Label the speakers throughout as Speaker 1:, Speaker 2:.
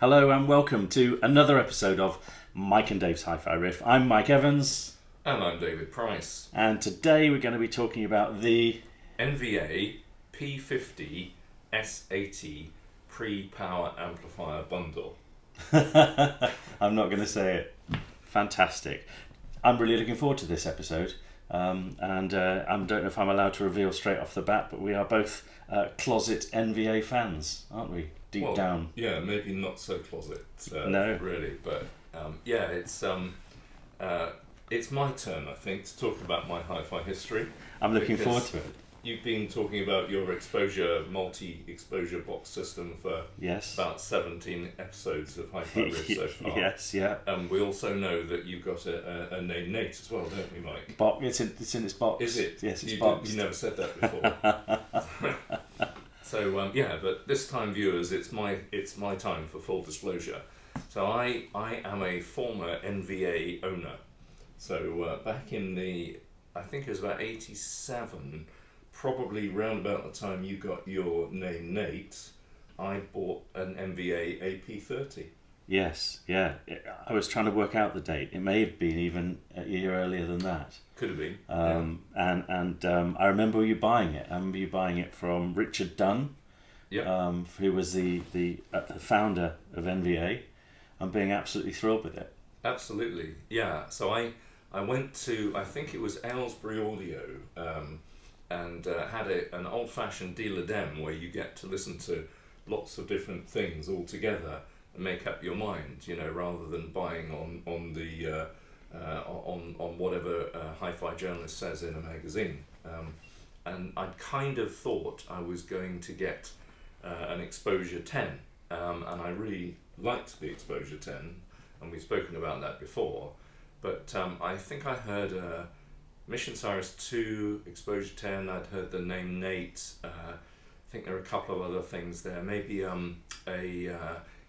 Speaker 1: Hello and welcome to another episode of Mike and Dave's Hi-Fi Riff. I'm Mike Evans.
Speaker 2: And I'm David Price.
Speaker 1: And today we're going to be talking about the
Speaker 2: NVA P50 S80 pre-power amplifier bundle.
Speaker 1: I'm not going to say it. Fantastic. I'm really looking forward to this episode. And I don't know if I'm allowed to reveal straight off the bat, but we are both closet NVA fans, aren't we? Deep down.
Speaker 2: Yeah, maybe not so closet,
Speaker 1: no.
Speaker 2: really, but it's my turn, I think, to talk about my hi-fi history.
Speaker 1: I'm looking forward to it.
Speaker 2: You've been talking about your multi-exposure box system for about 17 episodes of Hi-Fi Riff so far.
Speaker 1: Yes, yeah.
Speaker 2: We also know that you've got a name Nate as well, don't we, Mike?
Speaker 1: It's in its box.
Speaker 2: Is it?
Speaker 1: Yes, it's boxed.
Speaker 2: You never said that before. So but this time, viewers, it's my time for full disclosure. So I am a former NVA owner. So back in I think it was about 87, probably round about the time you got your name Nate, I bought an NVA P50.
Speaker 1: Yes, yeah. I was trying to work out the date. It may have been even a year earlier than that.
Speaker 2: Could have been.
Speaker 1: I remember you buying it. I remember you buying it from Richard Dunn, who was the founder of NVA, and being absolutely thrilled with it.
Speaker 2: Absolutely, yeah. So I went to, I think it was Aylesbury Audio, and had an old-fashioned dealer dem where you get to listen to lots of different things all together and make up your mind, rather than buying on whatever hi-fi journalist says in a magazine. And I'd kind of thought I was going to get an Exposure 10, and I really liked the Exposure 10, and we've spoken about that before. But I think I heard Mission Cyrus 2, Exposure 10, I'd heard the name Nate, I think there are a couple of other things there, maybe a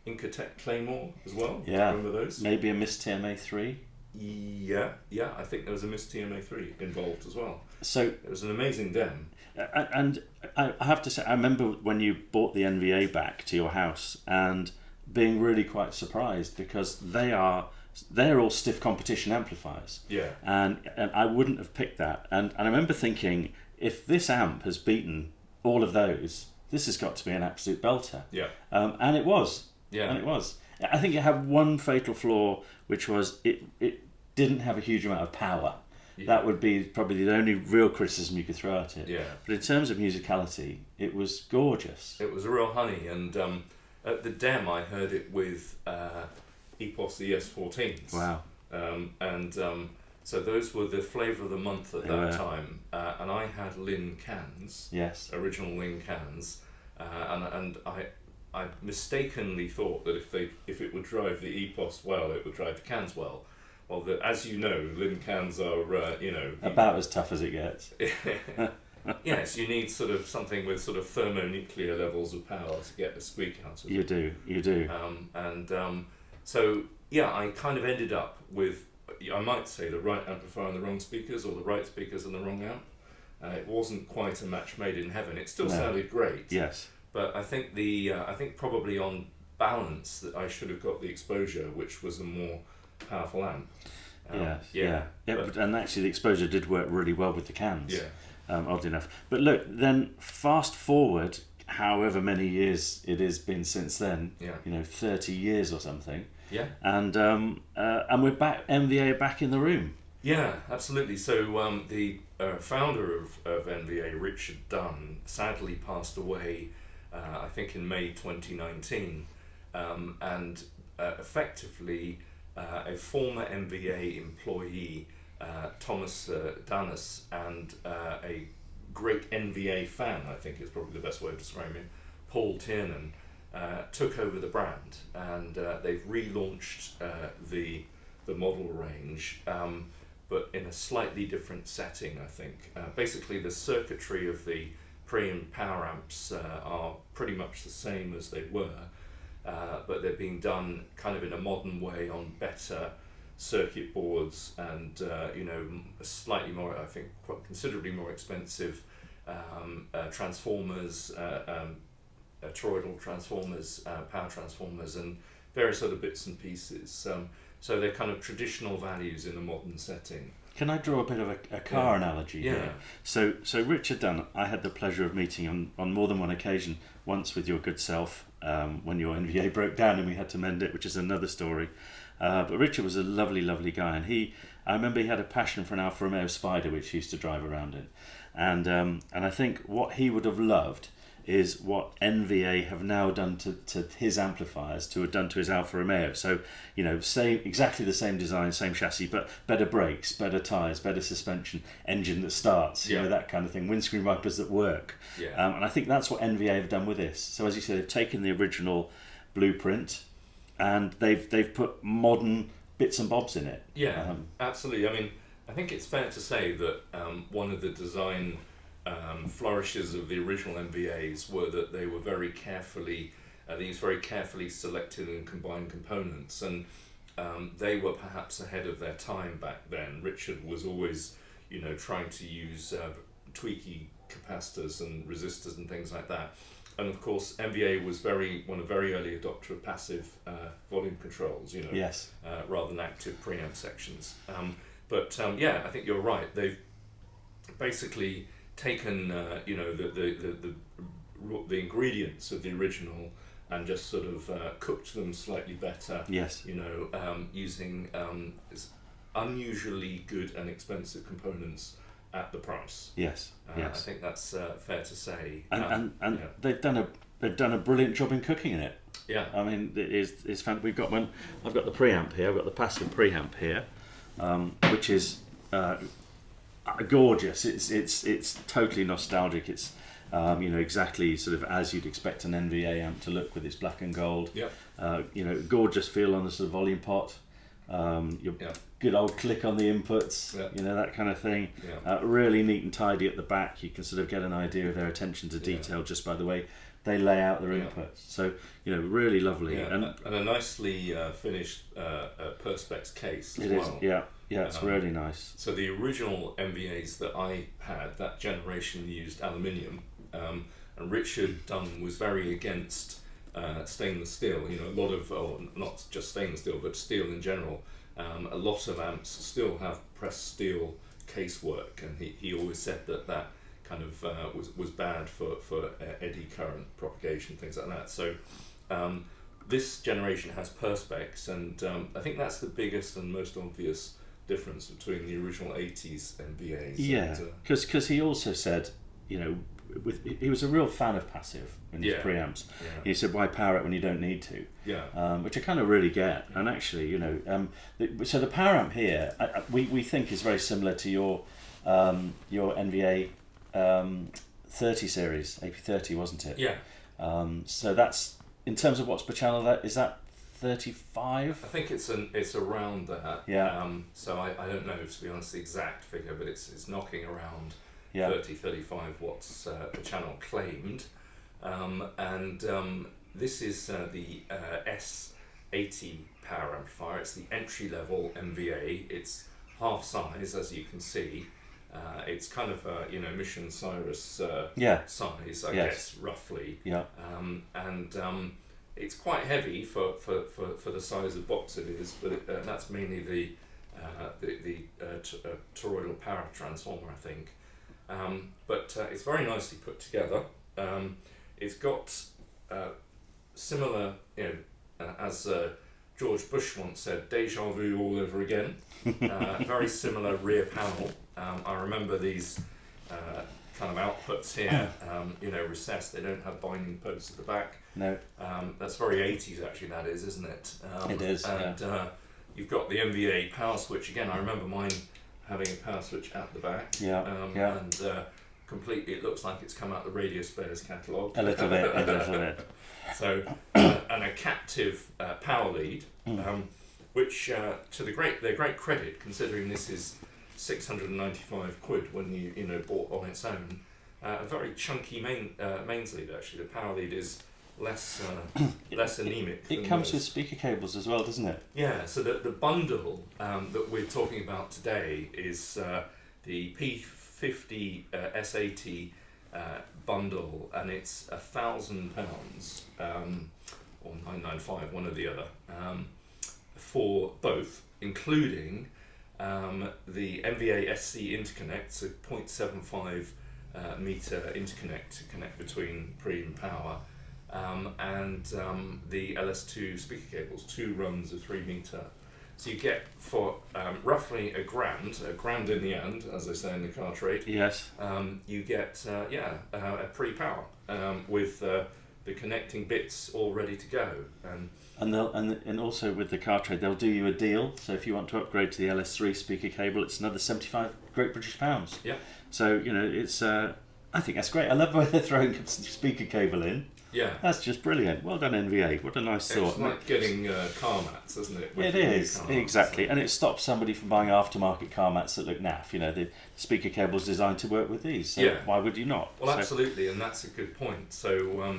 Speaker 2: Incotech Claymore as well.
Speaker 1: Yeah.
Speaker 2: Remember those?
Speaker 1: Maybe a Miss TMA3.
Speaker 2: Yeah, I think there was a Miss TMA3 involved as well.
Speaker 1: So
Speaker 2: it was an amazing dem.
Speaker 1: And I have to say, I remember when you bought the NVA back to your house and being really quite surprised because they're all stiff competition amplifiers.
Speaker 2: Yeah.
Speaker 1: And I wouldn't have picked that. And I remember thinking, if this amp has beaten all of those, this has got to be an absolute belter.
Speaker 2: Yeah.
Speaker 1: And it was.
Speaker 2: Yeah.
Speaker 1: And it was. I think it had one fatal flaw, which was it didn't have a huge amount of power. Yeah. That would be probably the only real criticism you could throw at it.
Speaker 2: Yeah.
Speaker 1: But in terms of musicality, it was gorgeous.
Speaker 2: It was a real honey, and at the dem I heard it with EPOS ES14s.
Speaker 1: Wow.
Speaker 2: So those were the flavour of the month at that time, and I had Lin cans.
Speaker 1: Yes.
Speaker 2: Original Lin cans, and I mistakenly thought that if it would drive the EPOS well, it would drive the cans well. Well, as you know, Lin cans are
Speaker 1: about as tough as it gets.
Speaker 2: Yes, you need sort of something with sort of thermonuclear levels of power to get the squeak out of it.
Speaker 1: You do.
Speaker 2: So yeah, I kind of ended up with, I might say, the right amplifier and the wrong speakers, or the right speakers and the wrong amp. It wasn't quite a match made in heaven. It still sounded great.
Speaker 1: Yes.
Speaker 2: But I think I think probably on balance that I should have got the Exposure, which was a more powerful amp.
Speaker 1: And actually the Exposure did work really well with the cans.
Speaker 2: Yeah.
Speaker 1: Oddly enough. But look, then fast forward however many years it has been since then.
Speaker 2: Yeah.
Speaker 1: 30 years or something.
Speaker 2: Yeah.
Speaker 1: And we're back. NVA back in the room.
Speaker 2: Yeah, absolutely. So the founder of NVA, Richard Dunn, sadly passed away, I think in May 2019, and effectively a former NVA employee, Thomas Danus, and a great NVA fan, I think is probably the best way of describing him, Paul Tiernan, took over the brand, and they've relaunched the model range, but in a slightly different setting, I think. Basically, the circuitry of the pre and power amps are pretty much the same as they were, but they're being done kind of in a modern way on better circuit boards and slightly more, I think, quite considerably more expensive transformers, toroidal transformers, power transformers, and various other bits and pieces. So they're kind of traditional values in a modern setting.
Speaker 1: Can I draw a bit of a car analogy here? So Richard Dunn, I had the pleasure of meeting on more than one occasion, once with your good self, when your NVA broke down and we had to mend it, which is another story. But Richard was a lovely, lovely guy, and I remember he had a passion for an Alfa Romeo Spider, which he used to drive around in. And I think what he would have loved is what NVA have now done to his amplifiers, to have done to his Alfa Romeo. So, exactly the same design, same chassis, but better brakes, better tyres, better suspension, engine that starts, that kind of thing, windscreen wipers that work. And I think that's what NVA have done with this. So as you say, they've taken the original blueprint and they've put modern bits and bobs in it.
Speaker 2: Absolutely. I mean, I think it's fair to say that one of the design flourishes of the original NVAs were that they were very carefully selected and combined components, and they were perhaps ahead of their time back then. Richard was always, trying to use tweaky capacitors and resistors and things like that. And of course, NVA was very early adopter of passive volume controls, rather than active preamp sections. But I think you're right. They've basically taken the ingredients of the original and just sort of cooked them slightly better. Using unusually good and expensive components at the price. I think that's fair to say.
Speaker 1: And they've done a brilliant job in cooking in it. I mean, it's fun. We've got one. I've got the preamp here. I've got the passive preamp here, which is gorgeous. It's totally nostalgic. It's exactly sort of as you'd expect an NVA amp to look, with its black and gold. Gorgeous feel on the sort of volume pot. Good old click on the inputs. That kind of thing. Really neat and tidy at the back. You can sort of get an idea of their attention to detail just by the way they lay out their inputs. So really lovely.
Speaker 2: And a nicely finished Perspex case as well.
Speaker 1: It's really nice.
Speaker 2: So the original NVAs that I had, that generation, used aluminium, and Richard Dunn was very against stainless steel. A lot of, not just stainless steel, but steel in general. A lot of amps still have pressed steel casework, and he always said that kind of was bad for eddy current propagation, things like that. So this generation has Perspex, and I think that's the biggest and most obvious difference between the original 80s NVAs.
Speaker 1: Because he also said, he was a real fan of passive in his preamps. He said, why power it when you don't need to? Which I kind of really get. And actually, so the power amp here, we think is very similar to your NVA 30 series, AP30, wasn't it? So that's, in terms of watts per channel, is that 35?
Speaker 2: I think it's around that. So I don't know, to be honest, the exact figure, but it's knocking around 30-35 watts per channel claimed. This is the S80 power amplifier. It's the entry level NVA. It's half size, as you can see. It's kind of Mission Cyrus size, I guess, roughly. It's quite heavy for the size of box it is, but that's mainly the toroidal power transformer, I think. But it's very nicely put together. It's got similar, as George Bush once said, deja vu all over again. Very similar rear panel. I remember these kind of outputs here, recessed. They don't have binding posts at the back.
Speaker 1: No.
Speaker 2: That's very 80s actually, that is, isn't it?
Speaker 1: It is.
Speaker 2: And you've got the NVA power switch. Again, I remember mine having a power switch at the back. And completely, it looks like it's come out the Radio Spares catalogue.
Speaker 1: A little bit.
Speaker 2: So, and a captive power lead, which to their great credit, considering this is 695 quid when you bought on its own, a very chunky mains lead actually. The power lead is less anemic.
Speaker 1: It comes with speaker cables as well, doesn't it?
Speaker 2: Yeah. So the bundle that we're talking about today is the P50 S80 bundle, and it's £1,000, or 995, one or the other, for both, including the NVA SC interconnect, so 0.75 meter interconnect to connect between pre and power, and the LS2 speaker cables, 2 runs of 3 meter. So you get for roughly a grand in the end, as they say in the car trade.
Speaker 1: Yes.
Speaker 2: You get a pre-power with the connecting bits all ready to go.
Speaker 1: And also with the car trade, they'll do you a deal. So if you want to upgrade to the LS3 speaker cable, it's another 75 Great British pounds.
Speaker 2: Yeah.
Speaker 1: So it's I think that's great. I love the way they're throwing speaker cable in.
Speaker 2: Yeah.
Speaker 1: That's just brilliant. Well done, NVA. What a nice thought.
Speaker 2: It's like getting car mats, isn't it?
Speaker 1: It is, exactly. And it stops somebody from buying aftermarket car mats that look naff. The speaker cable's designed to work with these, so why would you not?
Speaker 2: Well, absolutely, and that's a good point. So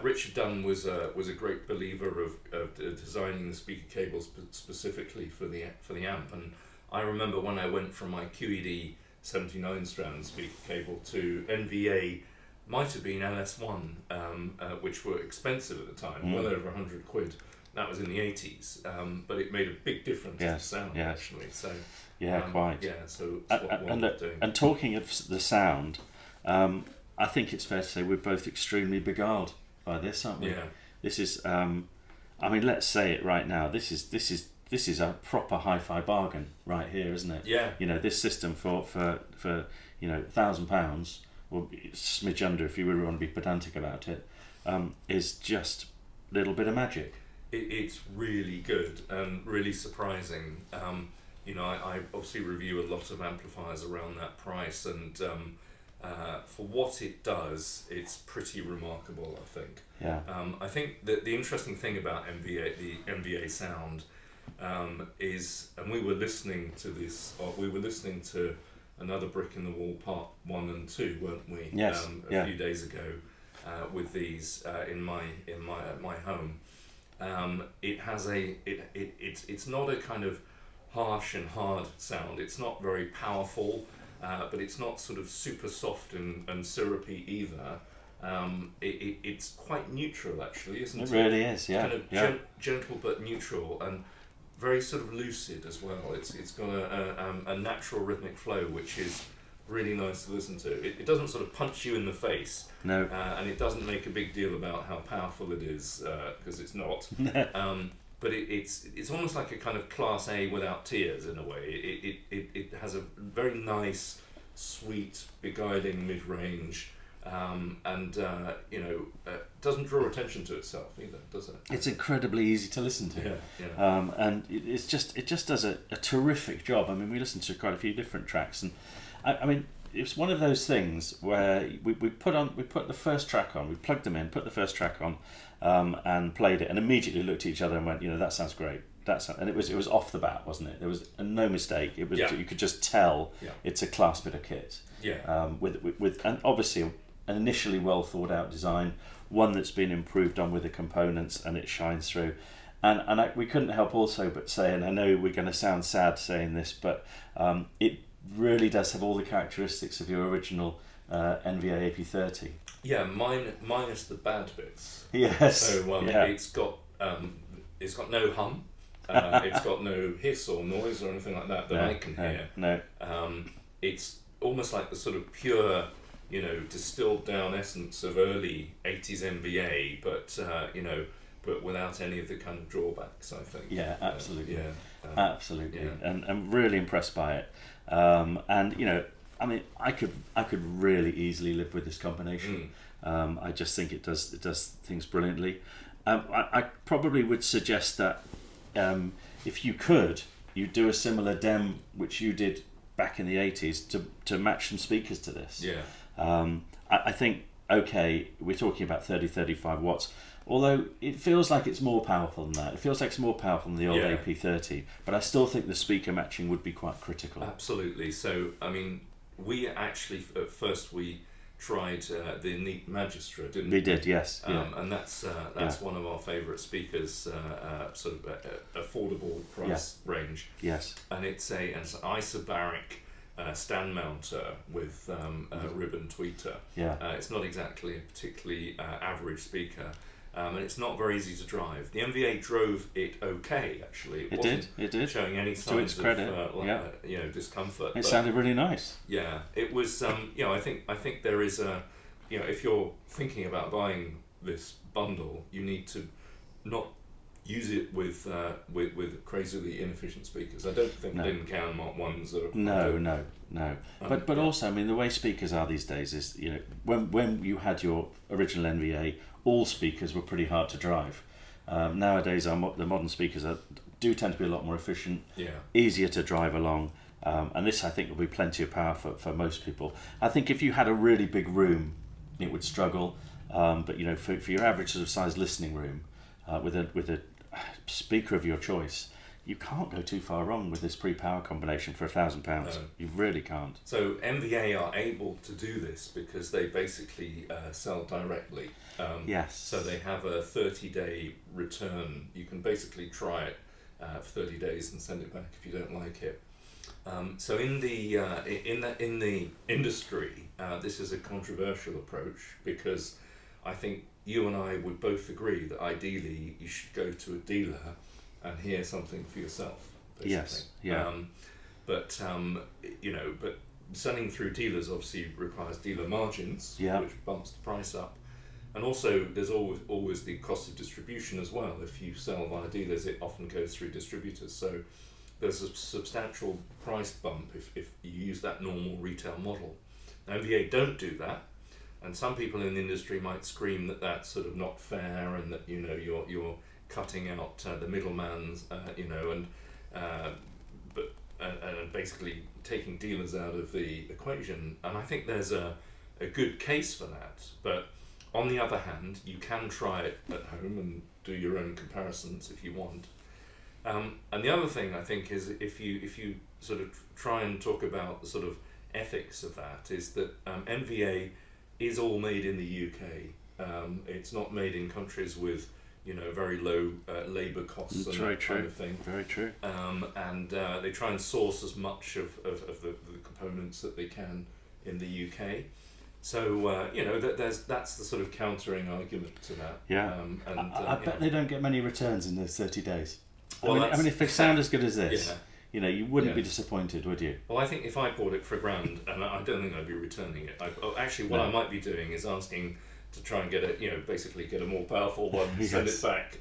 Speaker 2: Richard Dunn was a great believer of designing the speaker cables specifically for the amp. And I remember when I went from my QED 79 strand speaker cable to NVA, might have been LS1, which were expensive at the time, well over £100. That was in the 80s, but it made a big difference to the sound actually. So
Speaker 1: quite.
Speaker 2: Yeah, so it's what we're doing.
Speaker 1: And talking of the sound, I think it's fair to say we're both extremely beguiled by this, aren't we?
Speaker 2: Yeah.
Speaker 1: This is, let's say it right now. This is a proper hi-fi bargain right here, isn't it?
Speaker 2: Yeah.
Speaker 1: This system for £1,000. Or a smidge under if you really want to be pedantic about it, is just a little bit of magic.
Speaker 2: It's really good and really surprising. I obviously review a lot of amplifiers around that price, and for what it does, it's pretty remarkable, I think.
Speaker 1: Yeah.
Speaker 2: I think that the interesting thing about the NVA sound is, and we were listening to Another Brick in the Wall Part 1 and 2, weren't we?
Speaker 1: Yes.
Speaker 2: A few days ago, with these in my home. It has it's not a kind of harsh and hard sound. It's not very powerful, but it's not sort of super soft and syrupy either. It's quite neutral actually, isn't it?
Speaker 1: It really is, yeah.
Speaker 2: Kind of gentle but neutral, and very sort of lucid as well. It's got a natural rhythmic flow, which is really nice to listen to. It doesn't sort of punch you in the face.
Speaker 1: No.
Speaker 2: And it doesn't make a big deal about how powerful it is, because it's not. But it's almost like a kind of Class A without tears in a way. It has a very nice, sweet, beguiling mid-range. Doesn't draw attention to itself either, does it?
Speaker 1: It's incredibly easy to listen to.
Speaker 2: Yeah.
Speaker 1: And it just does a terrific job. I mean, we listened to quite a few different tracks, and I mean, it's one of those things where we put the first track on, we plugged them in, put the first track on, and played it, and immediately looked at each other and went, that sounds great. And it was off the bat, wasn't it? There was no mistake. It was you could just tell it's a class bit of kit.
Speaker 2: Yeah.
Speaker 1: With and obviously an initially well thought out design, one that's been improved on with the components, and it shines through. And we couldn't help also but say, and I know we're going to sound sad saying this, but it really does have all the characteristics of your original NVA P50.
Speaker 2: Yeah, minus the bad bits.
Speaker 1: Yes.
Speaker 2: So it's got no hum. It's got no hiss or noise or anything like that I can hear.
Speaker 1: No.
Speaker 2: It's almost like the sort of pure, distilled down essence of early 80s NVA, but without any of the kind of drawbacks, I think.
Speaker 1: Yeah, absolutely. Absolutely.
Speaker 2: Yeah.
Speaker 1: And I'm really impressed by it. I could really easily live with this combination. I just think it does things brilliantly. I probably would suggest that if you could, you do a similar dem which you did back in the 80s to match some speakers to this.
Speaker 2: Yeah.
Speaker 1: I think, okay, we're talking about 30-35 watts, although it feels like it's more powerful than that. It feels like it's more powerful than the old AP30, but I still think the speaker matching would be quite critical.
Speaker 2: Absolutely. So, I mean, we actually, at first, we tried the Neat Magistra, didn't we?
Speaker 1: We did, yes.
Speaker 2: And that's one of our favourite speakers, sort of affordable price range.
Speaker 1: Yes.
Speaker 2: And it's an isobaric stand mounter with a ribbon tweeter.
Speaker 1: Yeah.
Speaker 2: It's not exactly a particularly average speaker, and it's not very easy to drive. The NVA drove it okay, actually.
Speaker 1: It did.
Speaker 2: Showing any signs
Speaker 1: to its credit,
Speaker 2: of discomfort.
Speaker 1: It sounded really nice.
Speaker 2: Yeah, it was. I think there is a, if you're thinking about buying this bundle, you need to not use it with crazily inefficient speakers. I don't think Lin Can Mark ones are.
Speaker 1: No. But also, I mean, the way speakers are these days is, when you had your original NVA, all speakers were pretty hard to drive. Nowadays, the modern speakers do tend to be a lot more efficient, easier to drive along, and this, I think, will be plenty of power for most people. I think if you had a really big room, it would struggle, but for your average sort of size listening room, with a speaker of your choice, you can't go too far wrong with this pre-power combination for £1,000. No. You really can't.
Speaker 2: So NVA are able to do this because they basically sell directly.
Speaker 1: Yes.
Speaker 2: So they have a 30-day return. You can basically try it for 30 days and send it back if you don't like it. So in the industry, this is a controversial approach because I think you and I would both agree that ideally you should go to a dealer and hear something for yourself. Basically.
Speaker 1: Yes. Yeah.
Speaker 2: But selling through dealers obviously requires dealer margins, which bumps the price up. And also, there's always the cost of distribution as well. If you sell via dealers, it often goes through distributors. So there's a substantial price bump if you use that normal retail model. Now, NVA don't do that. And some people in the industry might scream that that's sort of not fair, and that you're cutting out the middleman's, and basically taking dealers out of the equation. And I think there's a good case for that. But on the other hand, you can try it at home and do your own comparisons if you want. And the other thing I think is if you sort of try and talk about the sort of ethics of that, is that NVA is all made in the UK. It's not made in countries with very low labour costs and that kind of thing. Very true. And they try and source as much of the components that they can in the UK. So that's the sort of countering argument to that.
Speaker 1: Yeah. I bet they don't get many returns in those 30 days. Well, I mean, if they sound as good as this, you wouldn't be disappointed, would you?
Speaker 2: Well, I think if I bought it for £1,000, and I don't think I'd be returning it. I might be doing is asking to try and get basically get a more powerful one, send it back,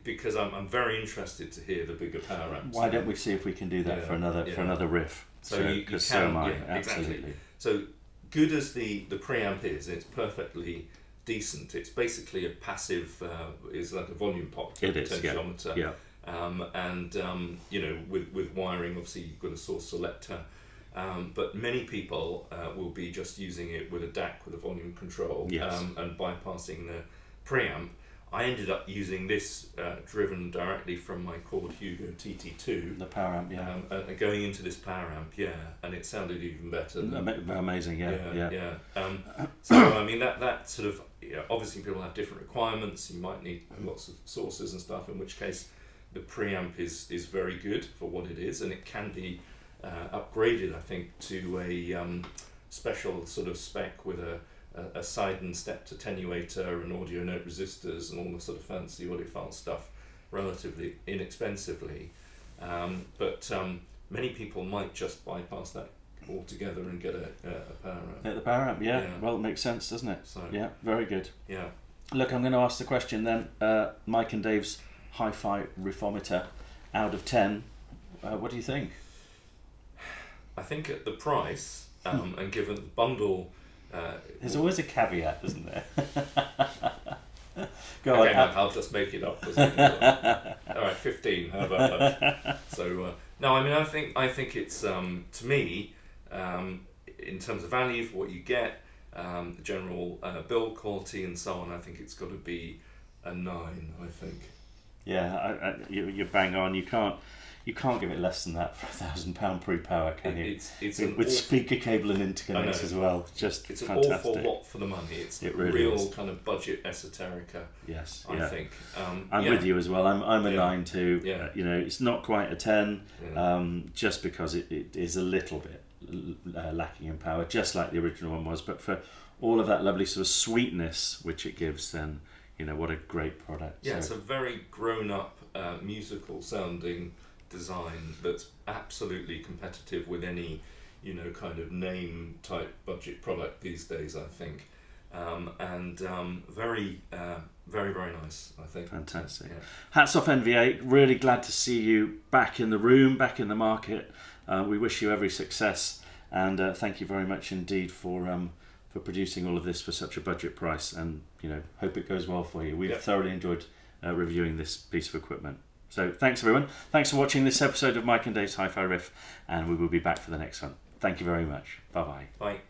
Speaker 2: because I'm very interested to hear the bigger power amps.
Speaker 1: Why don't we see if we can do that for another riff?
Speaker 2: So you can, absolutely. Exactly. So good as the preamp is, it's perfectly decent. It's basically a passive, is like a volume pot, potentiometer.
Speaker 1: Yeah.
Speaker 2: With wiring, obviously you've got a source selector. But many people will be just using it with a DAC with a volume control, and bypassing the preamp. I ended up using this driven directly from my Chord Hugo TT2.
Speaker 1: The power amp,
Speaker 2: going into this power amp, and it sounded even better.
Speaker 1: Amazing, yeah.
Speaker 2: So I mean that sort of, obviously people have different requirements. You might need lots of sources and stuff. In which case, the preamp is very good for what it is, and it can be upgraded, I think, to a special sort of spec with a side and stepped attenuator and audio note resistors and all the sort of fancy audiophile stuff relatively inexpensively. But many people might just bypass that altogether and get a power amp.
Speaker 1: Get the power amp, Well, it makes sense, doesn't it?
Speaker 2: So,
Speaker 1: very good.
Speaker 2: Yeah.
Speaker 1: Look, I'm going to ask the question then. Mike and Dave's hi-fi riffometer, out of 10, what do you think?
Speaker 2: I think at the price, and given the bundle...
Speaker 1: there's always a caveat, isn't there? Go
Speaker 2: on. I'll just make it up. All right, 15. How about that? So no, I mean, I think it's to me, in terms of value for what you get, the general build quality and so on. I think it's got to be a 9. I think.
Speaker 1: Yeah, you're bang on. You can't give it less than that for £1,000 pre-power, can you?
Speaker 2: It's
Speaker 1: with speaker cable and interconnects as well. Just
Speaker 2: it's
Speaker 1: fantastic.
Speaker 2: An awful lot for the money. It
Speaker 1: really
Speaker 2: real
Speaker 1: is.
Speaker 2: Kind of budget esoterica.
Speaker 1: Yes,
Speaker 2: I think.
Speaker 1: I'm with you as well. I'm a 9 too.
Speaker 2: Yeah.
Speaker 1: It's not quite a 10, just because it is a little bit lacking in power, just like the original one was, but for all of that lovely sort of sweetness which it gives, then what a great product.
Speaker 2: Yeah, it's a very grown-up, musical sounding design that's absolutely competitive with any kind of name type budget product these days, I think. And very, very nice, I think.
Speaker 1: Fantastic.
Speaker 2: Yeah.
Speaker 1: Hats off, NVA. Really glad to see you back in the room, back in the market. We wish you every success, and thank you very much indeed for producing all of this for such a budget price, and hope it goes well for you. We've thoroughly enjoyed reviewing this piece of equipment. So thanks everyone. Thanks for watching this episode of Mike and Dave's Hi-Fi Riff, and we will be back for the next one. Thank you very much. Bye-bye.
Speaker 2: Bye.